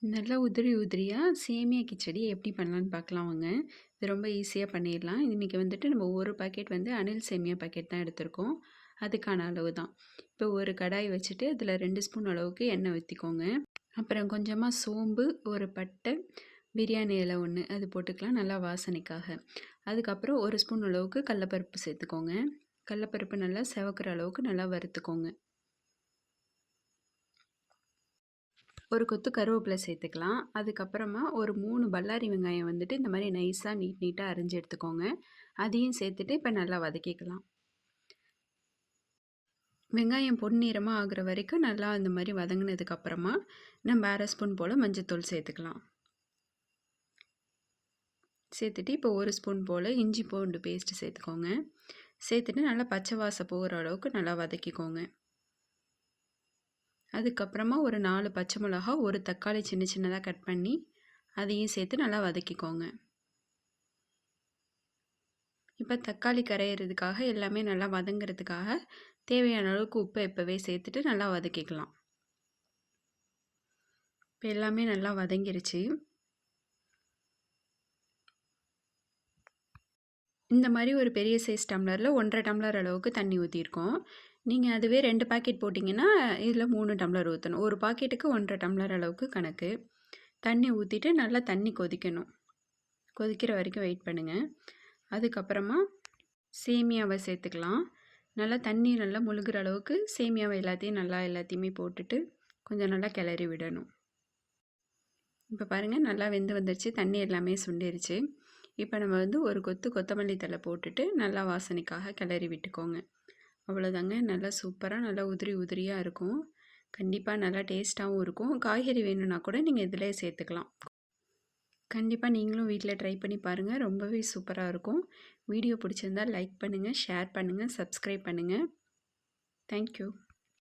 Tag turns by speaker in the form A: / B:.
A: நல்லா உதிரி உதிரியா சேமியா கிச்சடி எப்படி பண்ணலான்னு பார்க்கலாம் வாங்க. இது ரொம்ப ஈஸியா பண்ணிடலாம். இன்னைக்கு வந்துட்டு நம்ம ஒரு பாக்கெட் வந்து அணில் சேமியா பாக்கெட் தான் எடுத்திருக்கோம். அதுக்கான அளவு தான். இப்போ ஒரு கடாய் வச்சுட்டு அதில் 2 ஸ்பூன் அளவுக்கு எண்ணெய் ஊற்றிக்கோங்க. அப்புறம் கொஞ்சமாக சோம்பு, ஒரு பட்டை, பிரியாணி இலை ஒன்று அது போட்டுக்கலாம் நல்லா வாசனைக்காக. அதுக்கப்புறம் ஒரு ஸ்பூன் அளவுக்கு கடலப்பருப்பு சேர்த்துக்கோங்க. கடலப்பருப்பு நல்லா செவக்கிற அளவுக்கு நல்லா வறுத்துக்கோங்க. ஒரு கொத்து கருவேப்பிலை சேர்த்துக்கலாம். அதுக்கப்புறமா ஒரு 3 பல்லாரி வெங்காயம் வந்துட்டு இந்த மாதிரி நைஸாக நீட்டாக அரிஞ்சு எடுத்துக்கோங்க. அதையும் சேர்த்துட்டு இப்போ நல்லா வதக்கிக்கலாம். வெங்காயம் பொன்னிறமாக ஆகுற வரைக்கும் நல்லா இந்த மாதிரி வதங்கினதுக்கப்புறமா நம்ம 1/2 ஸ்பூன் போல் மஞ்சள்தூள் சேர்த்துக்கலாம். சேர்த்துட்டு இப்போ 1 ஸ்பூன் போல் இஞ்சி பூண்டு பேஸ்ட்டு சேர்த்துக்கோங்க. சேர்த்துட்டு நல்லா பச்சை வாசம் போகிற அளவுக்கு நல்லா வதக்கிக்கோங்க. அதுக்கப்புறமா ஒரு 4 பச்சை மிளகா, ஒரு தக்காளி சின்ன சின்னதாக கட் பண்ணி அதையும் சேர்த்து நல்லா வதக்கிக்கோங்க. இப்போ தக்காளி கரையிறதுக்காக எல்லாமே நல்லா வதங்கிறதுக்காக தேவையான அளவுக்கு உப்பை இப்போவே சேர்த்துட்டு நல்லா வதக்கிக்கலாம். இப்போ எல்லாமே நல்லா வதங்கிருச்சு. இந்த மாதிரி ஒரு பெரிய சைஸ் டம்ளரில் 1.5 டம்ளர் அளவுக்கு தண்ணி ஊற்றிருக்கோம். நீங்கள் அதுவே 2 பாக்கெட் போட்டிங்கன்னா இதில் 3 டம்ளர் ஊற்றணும். ஒரு பாக்கெட்டுக்கு 1.5 டம்ளர் அளவுக்கு கணக்கு. தண்ணி ஊற்றிட்டு நல்லா தண்ணி கொதிக்கணும். கொதிக்கிற வரைக்கும் வெயிட் பண்ணுங்கள். அதுக்கப்புறமா சேமியாவை சேர்த்துக்கலாம். நல்லா தண்ணி நல்லா முழுகிற அளவுக்கு சேமியாவை எல்லாத்தையுமே போட்டுட்டு கொஞ்சம் நல்லா கிளறி விடணும். இப்போ பாருங்கள் நல்லா வெந்து வந்துருச்சு. தண்ணி எல்லாமே சுண்டிருச்சு. இப்போ நம்ம வந்து ஒரு கொத்து கொத்தமல்லி தழை போட்டுட்டு நல்லா வாசனைக்காக கிளறி விட்டுக்கோங்க. அவ்வளோதாங்க. நல்லா சூப்பராக நல்லா உதிரி உதிரியாக இருக்கும். கண்டிப்பாக நல்லா டேஸ்ட்டாகவும் இருக்கும். காய்கறி வேணும்னா கூட நீங்கள் இதிலே சேர்த்துக்கலாம். கண்டிப்பாக நீங்களும் வீட்டில் ட்ரை பண்ணி பாருங்கள். ரொம்பவே சூப்பராக இருக்கும். வீடியோ பிடிச்சிருந்தால் லைக் பண்ணுங்கள், ஷேர் பண்ணுங்கள், சப்ஸ்கிரைப் பண்ணுங்கள். தேங்க்யூ.